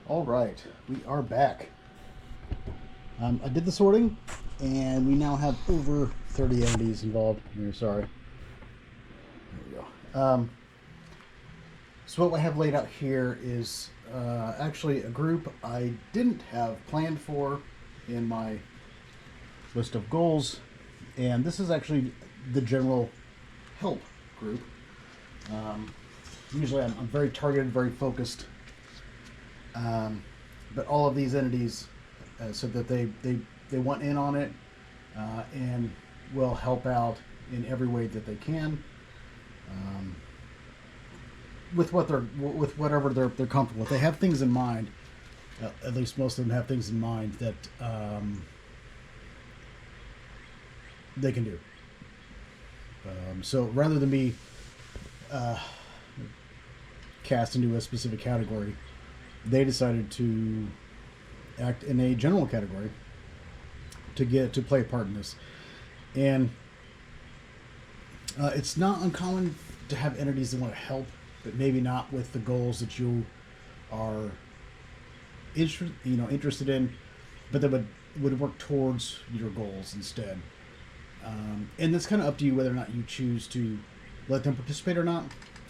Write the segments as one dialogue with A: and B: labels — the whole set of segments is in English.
A: All right, we are back. I did the sorting, and we now have over 30 entities involved. Here, sorry. There we go. So what we have laid out here is actually a group I didn't have planned for in my list of goals, and this is actually the general help group. Usually I'm very targeted, very focused. But all of these entities said that they want in on it and will help out in every way that they can with whatever they're comfortable with. They have things in mind. At least most of them have things in mind that they can do. So rather than be cast into a specific category, they decided to act in a general category to play a part in this. And it's not uncommon to have entities that want to help, but maybe not with the goals that you are interested in, but that would work towards your goals instead. And it's kind of up to you whether or not you choose to let them participate or not.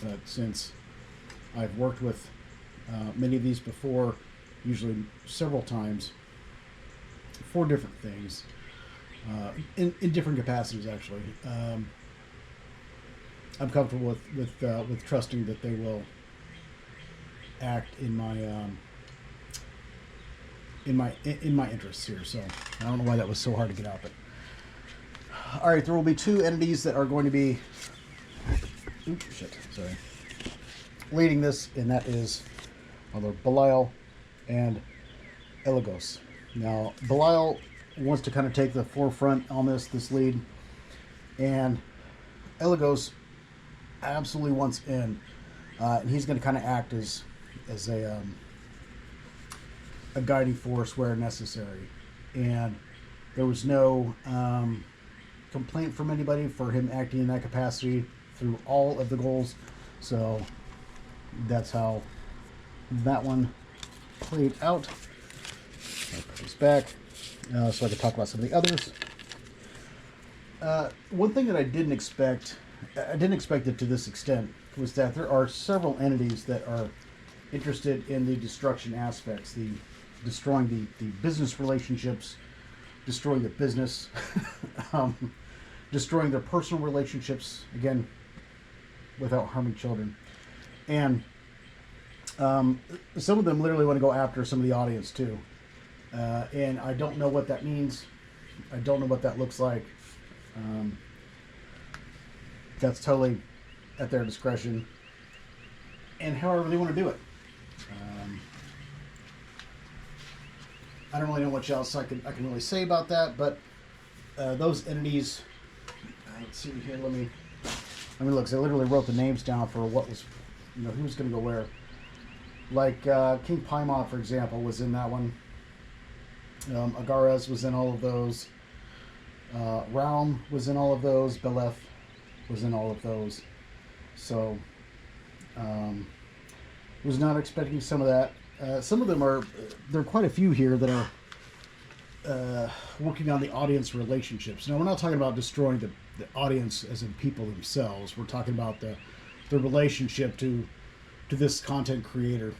A: But since I've worked with many of these before, usually several times, for different things, in different capacities. Actually, I'm comfortable with trusting that they will act in my interests here. So I don't know why that was so hard to get out, but all right, there will be two entities that are going to be leading this, and that is Belial and Elagos. Now, Belial wants to kind of take the forefront on this lead, and Elagos absolutely wants in, and he's going to kind of act as a guiding force where necessary. And there was no complaint from anybody for him acting in that capacity through all of the goals, so that's how that one played out. I'll put this back so I can talk about some of the others. One thing that I didn't expect it to this extent, was that there are several entities that are interested in the destruction aspects, the destroying the business relationships, destroying the business, destroying their personal relationships, again, without harming children. And some of them literally want to go after some of the audience too. And I don't know what that means. I don't know what that looks like. That's totally at their discretion, and however they want to do it. I don't really know what else I can really say about that, but those entities. Let's see here. Let me look. 'Cause I literally wrote the names down for what was, who was going to go where. Like King Paimon, for example, was in that one. Agares was in all of those. Raum was in all of those. Beleth was in all of those. So, was not expecting some of that. Some of them there are quite a few here that are working on the audience relationships. Now, we're not talking about destroying the audience as in people themselves. We're talking about the relationship to this content creator.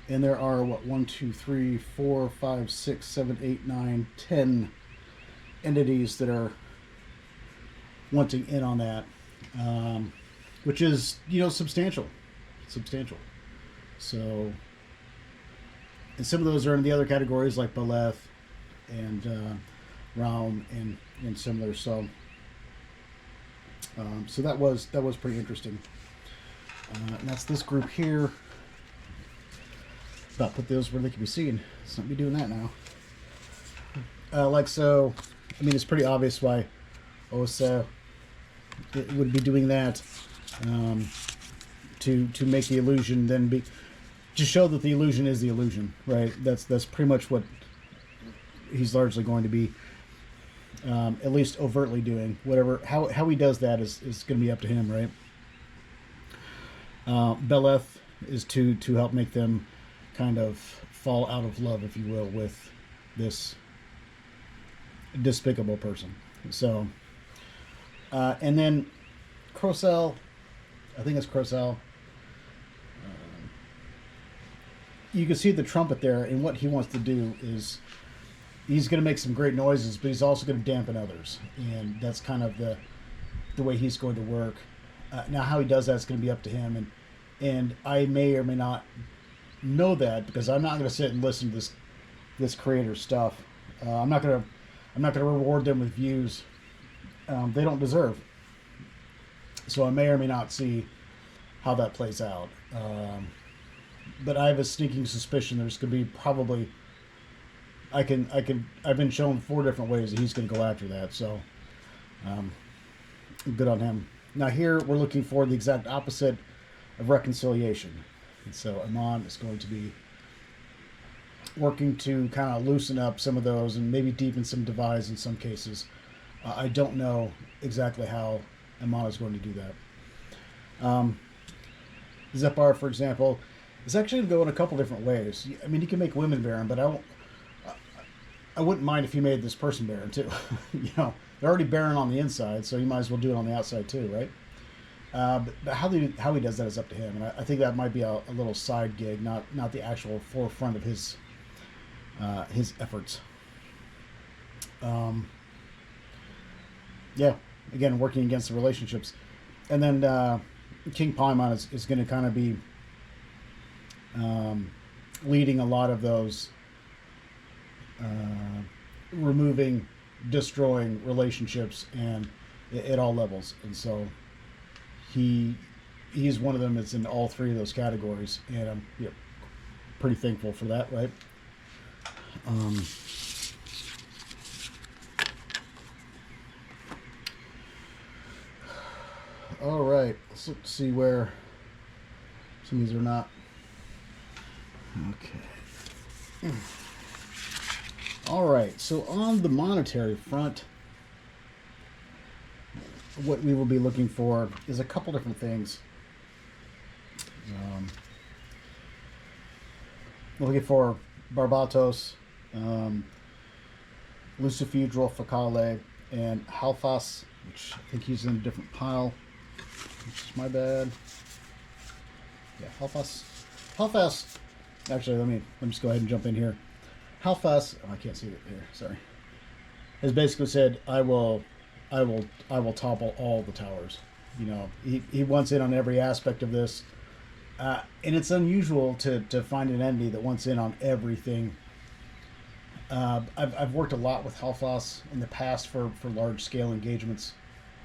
A: And there are 1, 2, 3, 4, 5, 6, 7, 8, 9, 10 entities that are wanting in on that, which is substantial. So, and some of those are in the other categories like Beleth and Raum and similar. So, so that was pretty interesting. And that's this group here. About put those where they can be seen. Let's not be doing that now. So, I mean, it's pretty obvious why Osa would be doing that, to make the illusion then be, to show that the illusion is the illusion, right? That's pretty much what he's largely going to be, at least overtly doing. Whatever, how he does that is going to be up to him, right? Beleth is to help make them kind of fall out of love, if you will, with this despicable person. So, and then Crocell, I think it's Crocell. You can see the trumpet there, and what he wants to do is he's going to make some great noises, but he's also going to dampen others, and that's kind of the way he's going to work. Now, how he does that is going to be up to him, and I may or may not know that because I'm not going to sit and listen to this creator's stuff. I'm not going to reward them with views they don't deserve. So I may or may not see how that plays out. But I have a sneaking suspicion there's going to be probably. I've been shown 4 different ways that he's going to go after that. So, good on him. Now here we're looking for the exact opposite of reconciliation. And so Amon is going to be working to kind of loosen up some of those and maybe deepen some divides in some cases. I don't know exactly how Amon is going to do that. Zepar, for example, is actually going to go in a couple different ways. I mean, you can make women barren, but I wouldn't mind if you made this person barren too. You know, they're already barren on the inside, so you might as well do it on the outside too, right? But how he does that is up to him, and I think that might be a little side gig, not the actual forefront of his efforts. Yeah, again, working against the relationships, and then King Paimon is going to kind of be leading a lot of those. Removing, destroying relationships, and at all levels, and so he's one of them that's in all 3 of those categories, and I'm pretty thankful for that, right? All right, let's look to see where some of these are not. Okay. All right, so on the monetary front, what we will be looking for is a couple different things. We're looking for Barbatos, Lucifugral Facale, and Halfas, which I think he's in a different pile, which is my bad. Yeah, Halfas. Actually, let me just go ahead and jump in here. Halfas, I can't see it here. Sorry. Has basically said, I will topple all the towers. You know, he wants in on every aspect of this, and it's unusual to find an entity that wants in on everything. I've worked a lot with Halfas in the past for large scale engagements,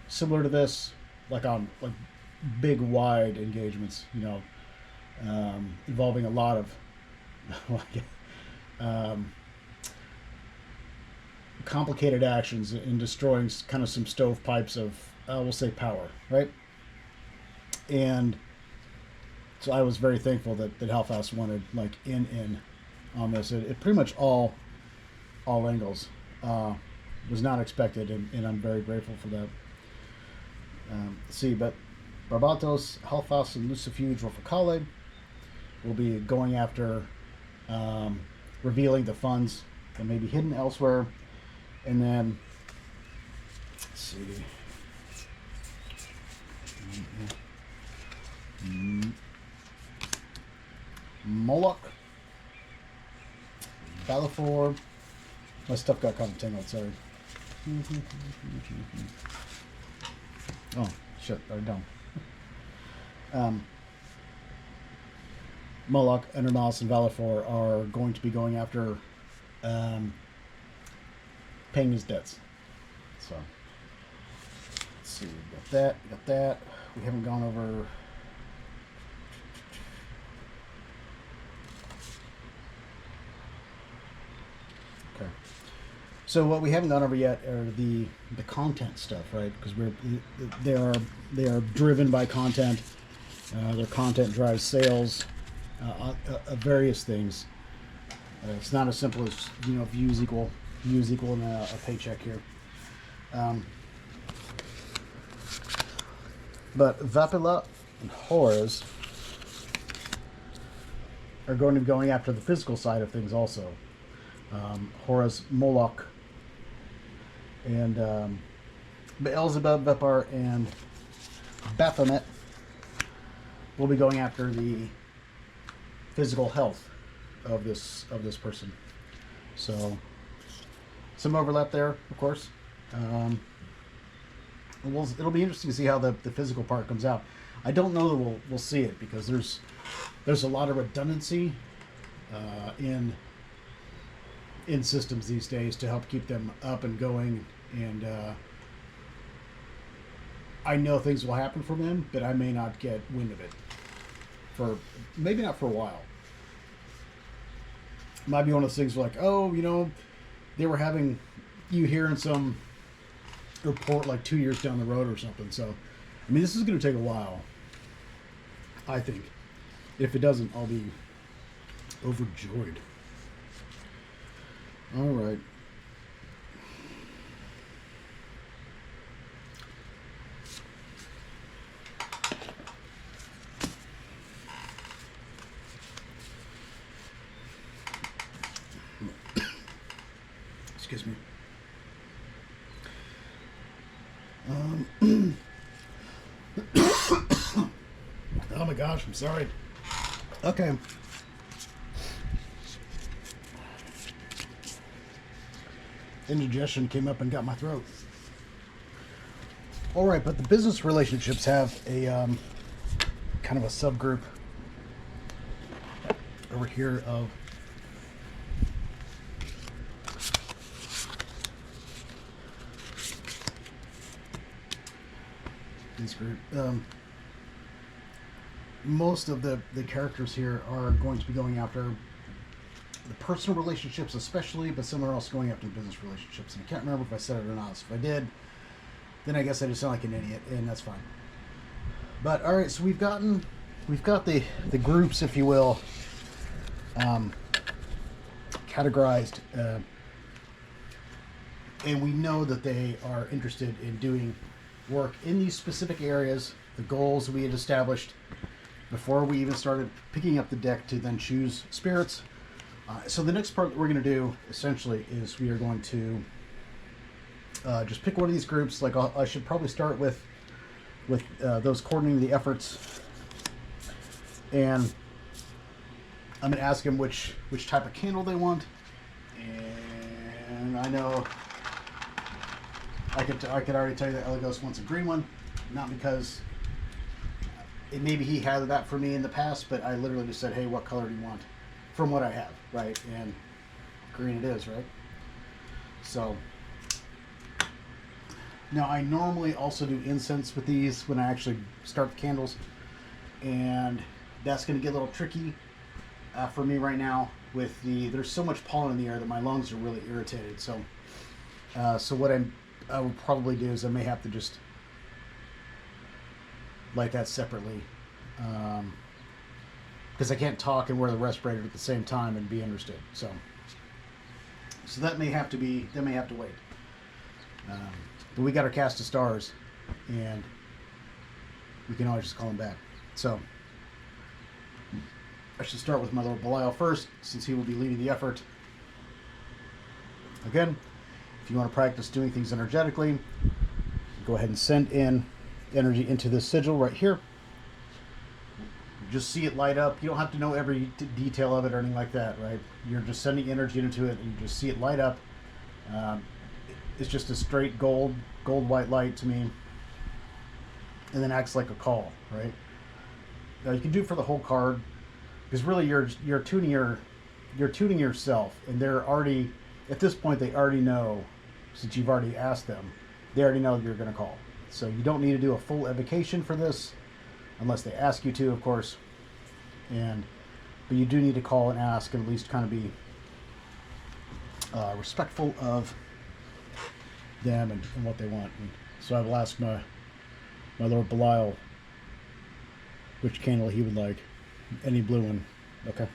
A: similar to this, like big wide engagements. You know, involving a lot of. Complicated actions in destroying kind of some stovepipes of, we'll say, power, right? And so I was very thankful that Halfas wanted in on this. It pretty much all angles was not expected, and I'm very grateful for that. But Barbatos, Halfas, and Lucifugral Facale will be going after revealing the funds that may be hidden elsewhere. And then, let's see, Moloch, Balafor. My stuff got kind of tangled, sorry. Oh, shit, I'm done. Moloch, Endermouse, and Balafor are going to be going after paying his debts. So, let's see, we got that. We haven't gone over. Okay. So what we haven't gone over yet are the content stuff, right? Because they are driven by content. Their content drives sales of various things. It's not as simple as views equal in a paycheck here. But Vapilla and Horus are going to be going after the physical side of things also. Horus, Moloch, and Beelzebub, Vepar, and Baphomet will be going after the physical health of this person. So some overlap there, of course. It'll be interesting to see how the physical part comes out. I don't know that we'll see it, because there's a lot of redundancy in systems these days to help keep them up and going, and I know things will happen from them, but I may not get wind of it for maybe not for a while. It might be one of those things like, oh, they were having you hearing some report like 2 years down the road or something. So, I mean, this is going to take a while, I think. If it doesn't, I'll be overjoyed. All right. Excuse me. Oh my gosh, I'm sorry. Okay. Indigestion came up and got my throat. All right, but the business relationships have a kind of a subgroup over here of this group. Most of the characters here are going to be going after the personal relationships especially, but some are also going after the business relationships. And I can't remember if I said it or not. So if I did, then I guess I just sound like an idiot, and that's fine. But all right, so we've got the groups, if you will, categorized, and we know that they are interested in doing work in these specific areas. The goals we had established before we even started picking up the deck to then choose spirits. So the next part that we're going to do essentially is we are going to just pick one of these groups. Like I should probably start with those coordinating the efforts, and I'm going to ask them which type of candle they want. And I know I could already tell you that Eligos wants a green one, not because maybe he had that for me in the past, but I literally just said, hey, what color do you want from what I have, right? And green it is, right? So now I normally also do incense with these when I actually start the candles, and that's going to get a little tricky for me right now with there's so much pollen in the air that my lungs are really irritated. So what I will probably do is I may have to just light that separately, because I can't talk and wear the respirator at the same time and be understood. So that may have to wait. But we got our cast of stars, and we can always just call them back. So I should start with my Lord Belial first, since he will be leading the effort. Again, if you want to practice doing things energetically, go ahead and send in energy into this sigil right here. Just see it light up. You don't have to know every detail of it or anything like that, right? You're just sending energy into it, and you just see it light up. It's just a straight gold white light to me, and then acts like a call, right? Now you can do it for the whole card, because really you're tuning yourself, and they're already at this point, they already know, since you've already asked them, they already know you're going to call. So you don't need to do a full evocation for this, unless they ask you to, of course. But you do need to call and ask, and at least kind of be respectful of them and what they want. And so I will ask my Lord Belial which candle he would like. Any blue one. Okay,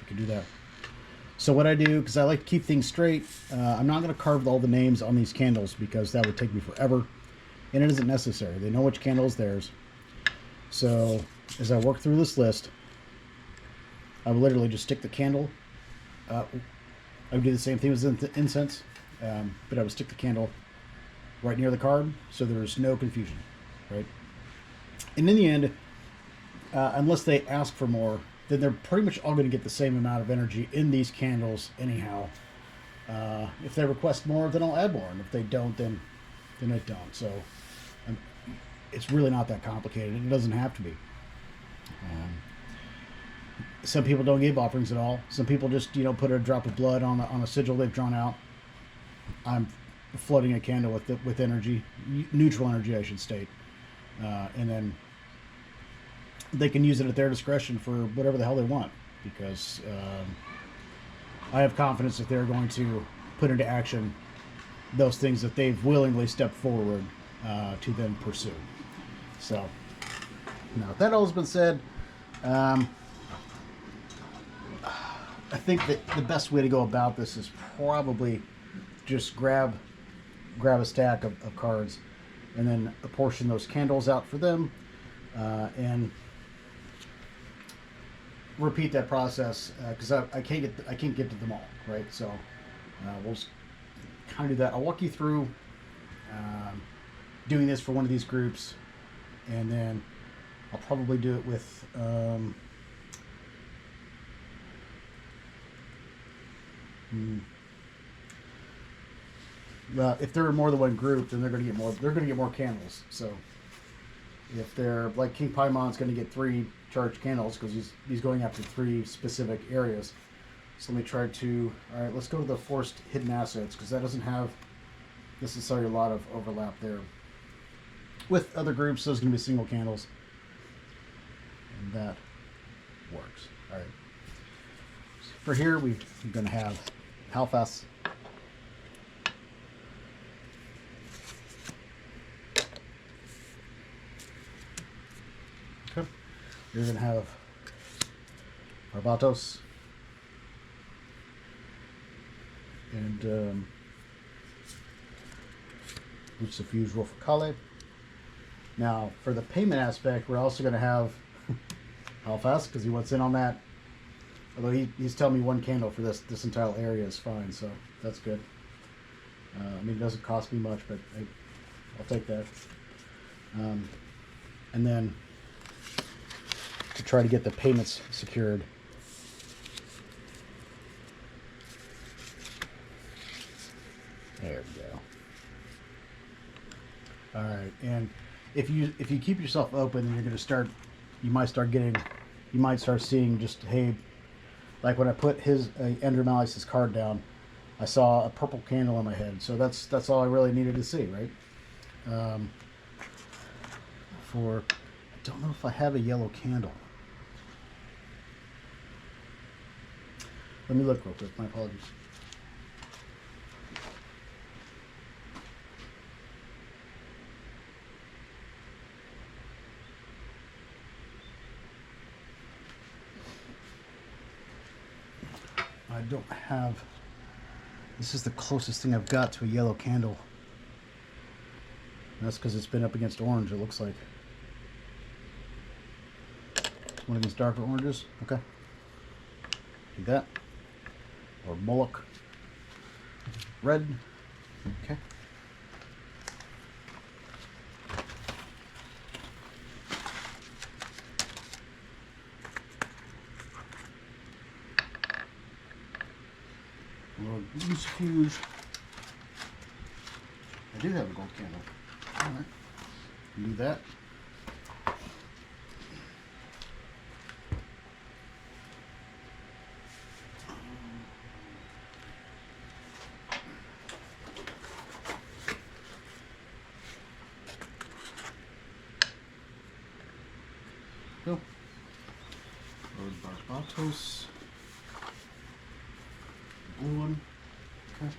A: we can do that. So what I do, because I like to keep things straight, I'm not going to carve all the names on these candles, because that would take me forever, and it isn't necessary. They know which candle is theirs. So as I work through this list, I would literally just stick the candle. I would do the same thing as incense, but I would stick the candle right near the card so there's no confusion, right? And in the end, unless they ask for more, then they're pretty much all going to get the same amount of energy in these candles anyhow. If they request more, then I'll add more, and if they don't, then I don't. So it's really not that complicated. It doesn't have to be. Some people don't give offerings at all. Some people just put a drop of blood on a sigil they've drawn out. I'm flooding a candle with energy, neutral energy, I should state, and then they can use it at their discretion for whatever the hell they want, because I have confidence that they're going to put into action those things that they've willingly stepped forward to then pursue. So, now that all has been said, I think that the best way to go about this is probably just grab a stack of cards and then apportion those candles out for them, and repeat that process, because I can't get to them all, right? So we'll just kind of do that. I'll walk you through doing this for one of these groups, and then I'll probably do it with if there are more than one group, then they're going to get more. They're going to get more candles. So if they're like King Paimon's going to get 3 charged candles because he's going after 3 specific areas. So let me try to. All right, let's go to the forced hidden assets, because that doesn't have necessarily a lot of overlap there. With other groups, those are going to be single candles, and that works. All right. So for here, we're going to have Halfas. Okay. You're going to have Barbatos. And Lucifuge Wolfakale. Now, for the payment aspect, we're also going to have Alphas, because he wants in on that. Although he's telling me 1 candle for this entire area is fine, so that's good. I mean, it doesn't cost me much, but I'll take that. And then to try to get the payments secured, there we go. All right, and if you keep yourself open, then you're going to start. You might start seeing just, hey, like when I put his Ender Malice's card down, I saw a purple candle in my head. So that's all I really needed to see, right? I don't know if I have a yellow candle. Let me look real quick. My apologies. I don't have. This is the closest thing I've got to a yellow candle. And that's because it's been up against orange, it looks like. One of these darker oranges. Okay. Do that. Or Moloch. Red. Okay. Lucifuge. I do have a gold candle. Alright. Do that. Go. Lord Barbatos. Blue one. Okay.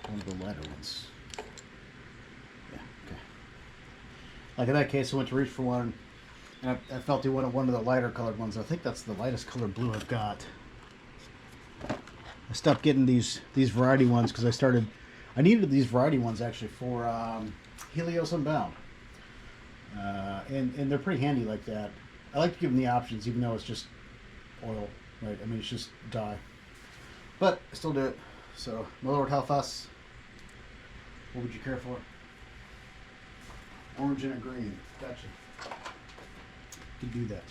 A: One of the lighter ones. Yeah, okay. Like in that case, I went to reach for one, and I felt he wanted one of the lighter colored ones. I think that's the lightest colored blue I've got. I stopped getting these variety ones because I needed these variety ones actually for Helios Unbound. And they're pretty handy like that. I like to give them the options, even though it's just oil, right? I mean, it's just dye. But I still do it. So, my lord, how fast? What would you care for? Orange and a green. Gotcha. You can do that.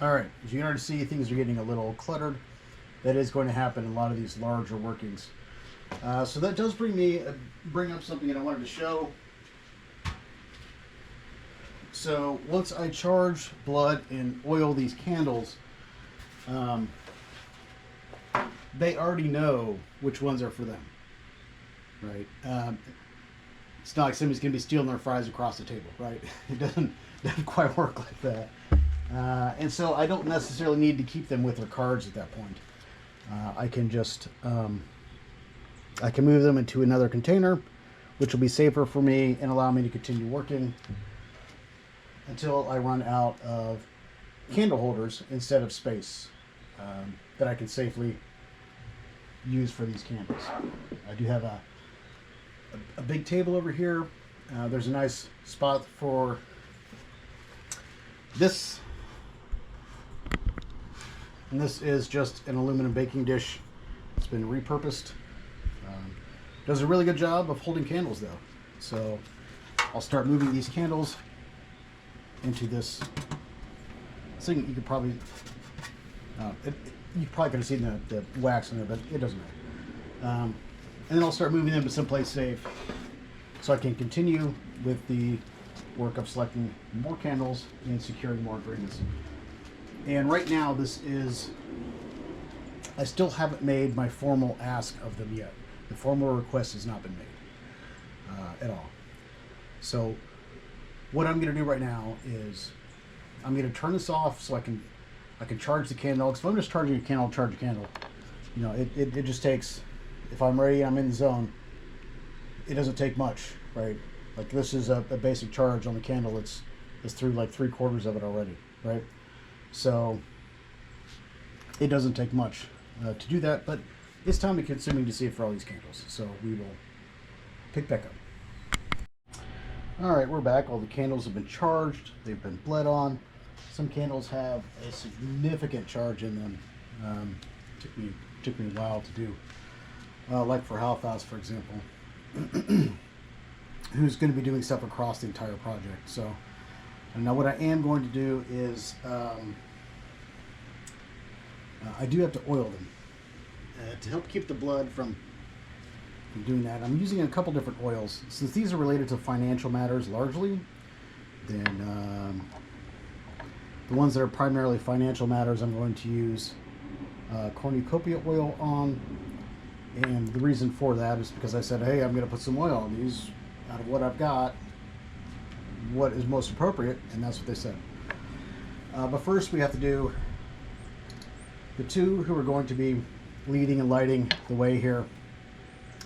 A: All right, as you can already see, things are getting a little cluttered. That is going to happen in a lot of these larger workings. So that does bring up something that I wanted to show. So once I charge blood and oil these candles, they already know which ones are for them, right? It's not like somebody's going to be stealing their fries across the table, right? It doesn't quite work like that. And so I don't necessarily need to keep them with their cards at that point. I can just I can move them into another container, which will be safer for me and allow me to continue working until I run out of candle holders instead of space that I can safely use for these candles. I do have a big table over here. There's a nice spot for this. And this is just an aluminum baking dish. It's been repurposed. Does a really good job of holding candles though. So I'll start moving these candles into this thing. You could probably, you probably could have seen the wax in there, but it doesn't matter. And then I'll start moving them to someplace safe so I can continue with the work of selecting more candles and securing more agreements. And right now, I still haven't made my formal ask of them yet. The formal request has not been made at all. So what I'm going to do right now is I'm going to turn this off so I can charge the candle. Because if I'm just charging a candle, charge a candle. You know, it just takes, if I'm ready, I'm in the zone. It doesn't take much, right? Like this is a basic charge on the candle. It's through like 3/4 of it already, right? So it doesn't take much to do that, but it's time to consuming to see it for all these candles. So we will pick back up. All right, we're back. All the candles have been charged. They've been bled on. Some candles have a significant charge in them. Took me a while to do. Like for Halfhouse, for example, who's going to be doing stuff across the entire project. So now what I am going to do is I do have to oil them to help keep the blood from doing that. I'm using a couple different oils. Since these are related to financial matters largely, then the ones that are primarily financial matters I'm going to use cornucopia oil on. And the reason for that is because I said, hey, I'm going to put some oil on these out of what I've got, what is most appropriate, and that's what they said. But first we have to do the two who are going to be leading and lighting the way here,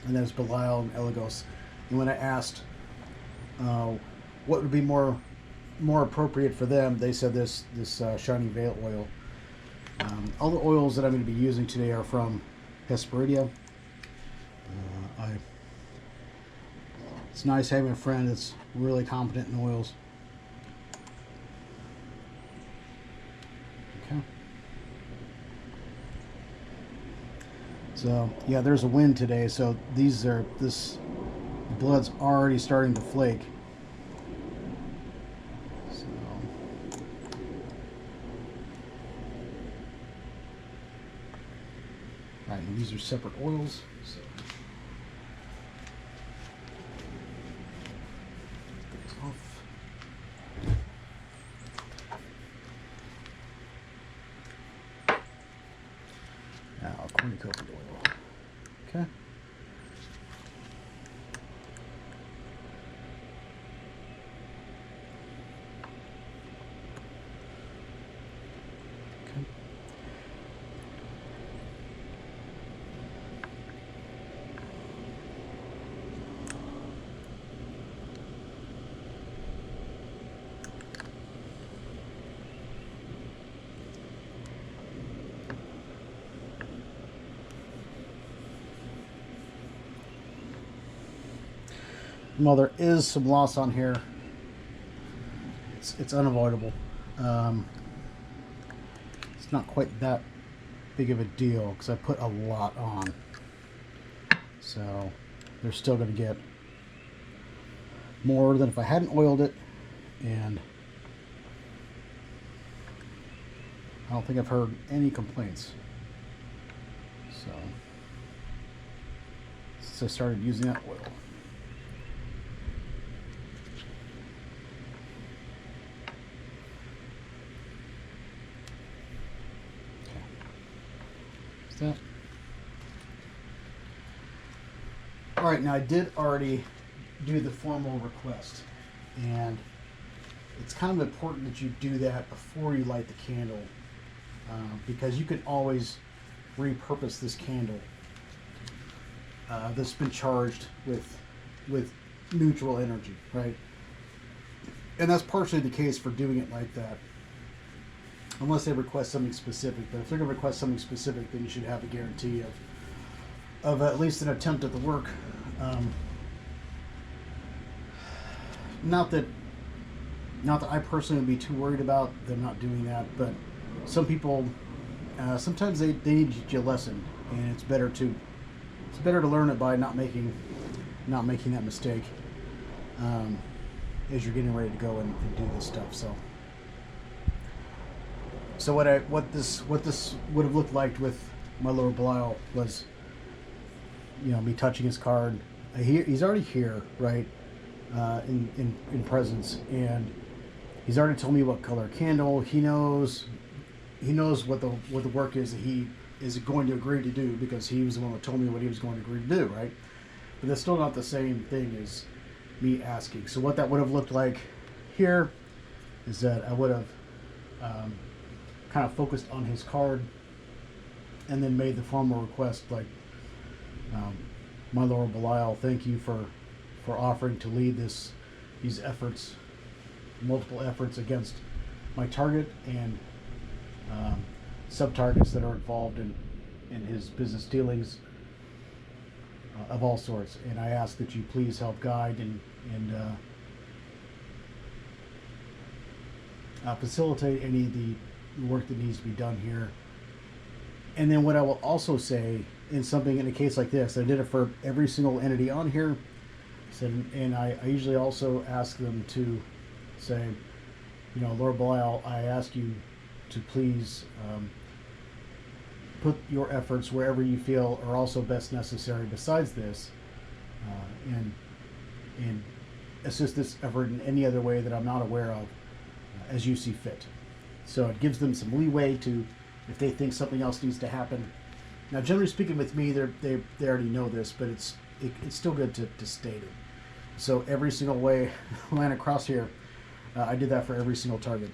A: and there's Belial and Eligos. And when I asked what would be more appropriate for them, they said this Shiny Veil oil. All the oils that I'm going to be using today are from Hesperidia. It's nice having a friend that's really competent in oils. Okay. So yeah, there's a wind today, so this blood's already starting to flake. So right, and these are separate oils. So off. Now cornucopia oil. Okay. while there is some loss on here, it's unavoidable. It's not quite that big of a deal because I put a lot on. So they're still going to get more than if I hadn't oiled it, and I don't think I've heard any complaints. So since I started using that oil. Okay. Is that? All right, now I did already do the formal request, and it's kind of important that you do that before you light the candle, because you can always repurpose this candle that's been charged with neutral energy, right? And that's partially the case for doing it like that, unless they request something specific. But if they're going to request something specific, then you should have a guarantee of at least an attempt at the work. Not that I personally would be too worried about them not doing that, but some people sometimes they need you a lesson, and it's better to learn it by not making that mistake as you're getting ready to go and do this stuff. So what this would have looked like with my lower Belial was, me touching his card. He's already here, right? In presence, and he's already told me what color candle. He knows what the work is that he is going to agree to do, because he was the one that told me what he was going to agree to do, right? But that's still not the same thing as me asking. So what that would have looked like here is that I would have kind of focused on his card and then made the formal request, like, my Lord Belial, thank you for offering to lead these efforts, multiple efforts against my target and sub-targets that are involved in his business dealings of all sorts. And I ask that you please help guide and facilitate any of the work that needs to be done here. And then what I will also say in a case like this, I did it for every single entity on here. And I usually also ask them to say, Lord Belial, I ask you to please put your efforts wherever you feel are also best necessary besides this, and assist this effort in any other way that I'm not aware of, as you see fit. So it gives them some leeway to, if they think something else needs to happen. Now, generally speaking, with me, they already know this, but it's still good to state it. So every single way line across here, I did that for every single target.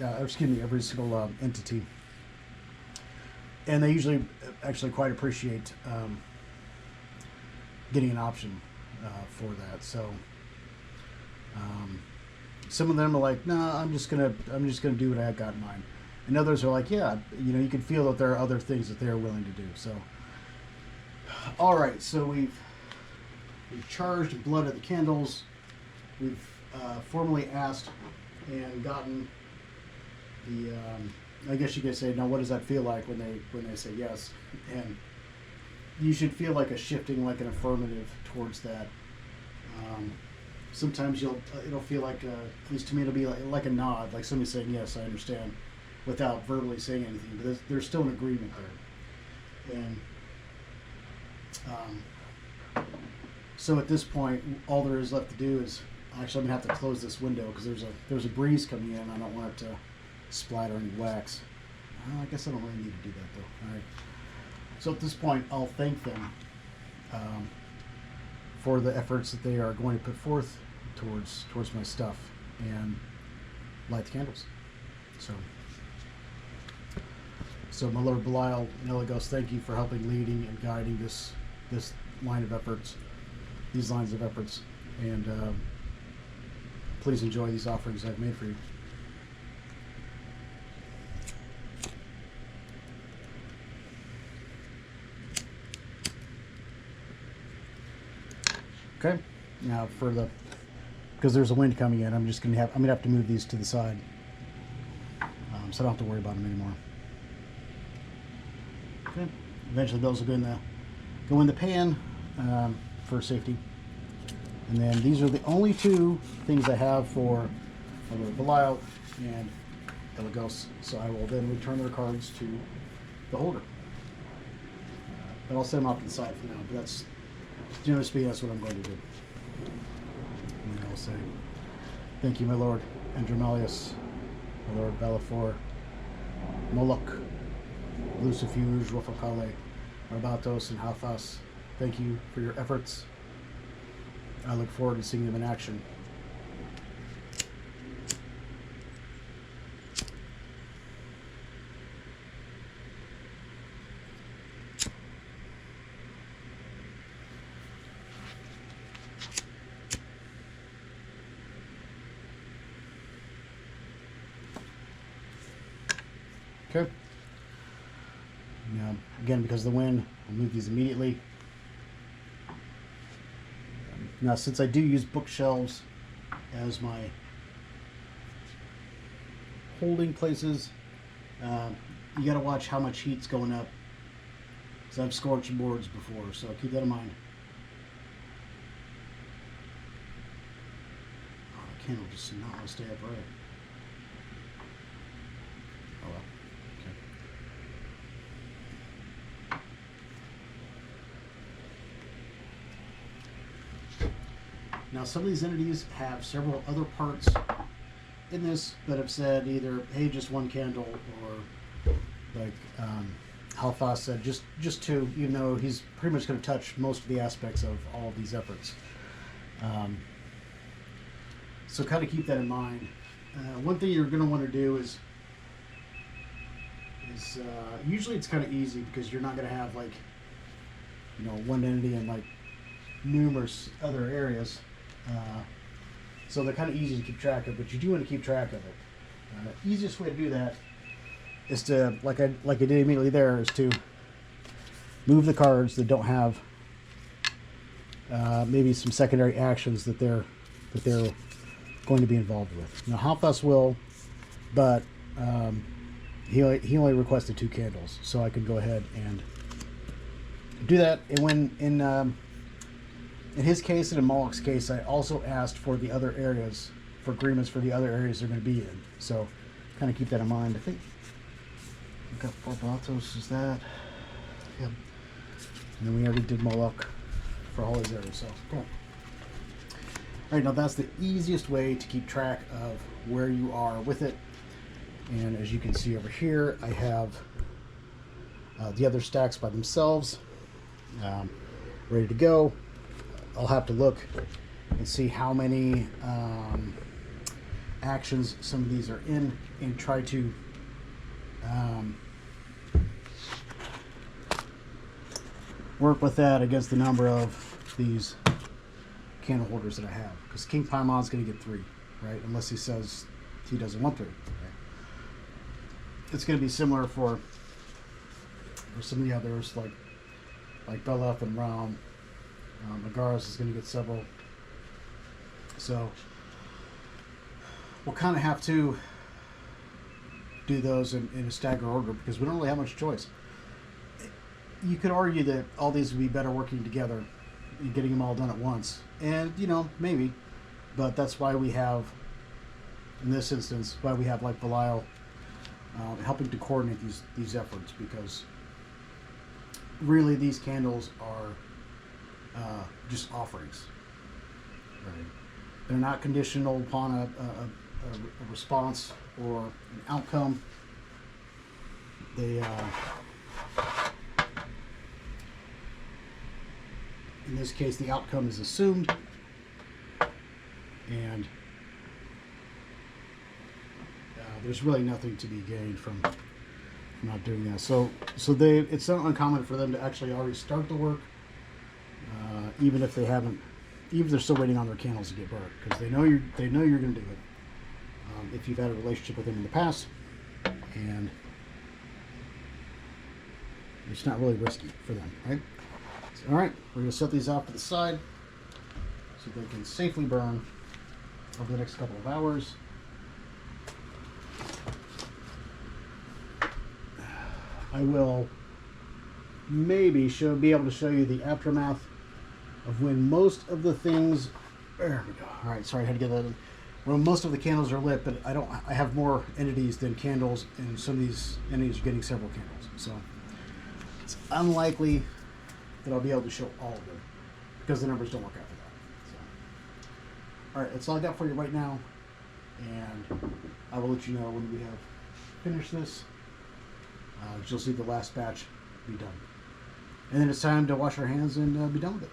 A: Every single entity. And they usually actually quite appreciate getting an option for that. So some of them are like, "No, I'm just gonna do what I got in mind," and others are like, "Yeah, you can feel that there are other things that they're willing to do." So, all right, so we've charged and blooded the candles. We've formally asked and gotten the. I guess you could say, now what does that feel like when they say yes? And you should feel like a shifting, like an affirmative towards that. Sometimes it'll feel like, at least to me, it'll be like a nod, like somebody saying, yes, I understand, without verbally saying anything. But there's still an agreement there. And so at this point, all there is left to do is, actually I'm going to have to close this window because there's a breeze coming in. I don't want it to splatter any wax. I guess I don't really need to do that though. All right. So at this point, I'll thank them for the efforts that they are going to put forth towards my stuff, and light the candles. So my Lord Belial and Eligos, thank you for helping, leading, and guiding this line of efforts, these lines of efforts, and please enjoy these offerings I've made for you. Okay, Now because there's a wind coming in, I'm gonna have to move these to the side, so I don't have to worry about them anymore. Okay. Eventually those will go in the pan for safety. And then these are the only two things I have for Belial and Elagos. So I will then return their cards to the holder. But I'll set them off to the side for now. But that's, generally speaking, that's what I'm going to do. And then I'll say, thank you, my lord, Andromelius, my lord Bellafor, Moloch, Lucifuge, Rofakale, Arbatos, and Hathas. Thank you for your efforts. I look forward to seeing them in action. Okay. Now, again, because of the wind, I'll move these immediately. Now, since I do use bookshelves as my holding places, you got to watch how much heat's going up, because I've scorched boards before, so keep that in mind. Oh, the candle just not want to stay upright. Oh well. Now, some of these entities have several other parts in this that have said either, hey, just one candle, or like Halfas said, just two, even though he's pretty much going to touch most of the aspects of all of these efforts. So kind of keep that in mind. One thing you're going to want to do is usually it's kind of easy because you're not going to have like, one entity in like numerous other areas. So they're kind of easy to keep track of, but you do want to keep track of it. Easiest way to do that is to, like I did immediately there, is to move the cards that don't have maybe some secondary actions that they're going to be involved with. Now Halfas will, but he only requested 2 candles, so I can go ahead and do that. And when in his case and in Moloch's case, I also asked for the other areas, for agreements for the other areas they're going to be in. So kind of keep that in mind. I think we've got Barbatos, is that? Yep. And then we already did Moloch for all his areas. So cool. All right, now that's the easiest way to keep track of where you are with it. And as you can see over here, I have the other stacks by themselves, ready to go. I'll have to look and see how many actions some of these are in and try to work with that against the number of these candle holders that I have. Because King Paimon's going to get 3, right? Unless he says he doesn't want 3. Right? It's going to be similar for some of the others, like Beleth and Ram. Agaras is going to get several. So we'll kind of have to do those in a staggered order because we don't really have much choice. You could argue that all these would be better working together and getting them all done at once. And, maybe. But that's why we have, in this instance, why we have like Belial helping to coordinate these efforts, because really these candles are just offerings. Right. They're not conditional upon a response or an outcome. They in this case, the outcome is assumed, and there's really nothing to be gained from not doing that. So it's not uncommon for them to actually already start the work, even if they haven't, even if they're still waiting on their candles to get burnt, because they know you're going to do it. If you've had a relationship with them in the past, and it's not really risky for them, right? So, all right, we're going to set these off to the side. so they can safely burn over the next couple of hours. I will maybe be able to show you the aftermath of when most of the things. There we go. All right, sorry, I had to get that in. When most of the candles are lit, but I have more entities than candles, and some of these entities are getting several candles. So it's unlikely that I'll be able to show all of them because the numbers don't work out for that. So, all right, that's all I got for you right now, and I will let you know when we have finished this. You'll see the last batch be done. And then it's time to wash our hands and be done with it.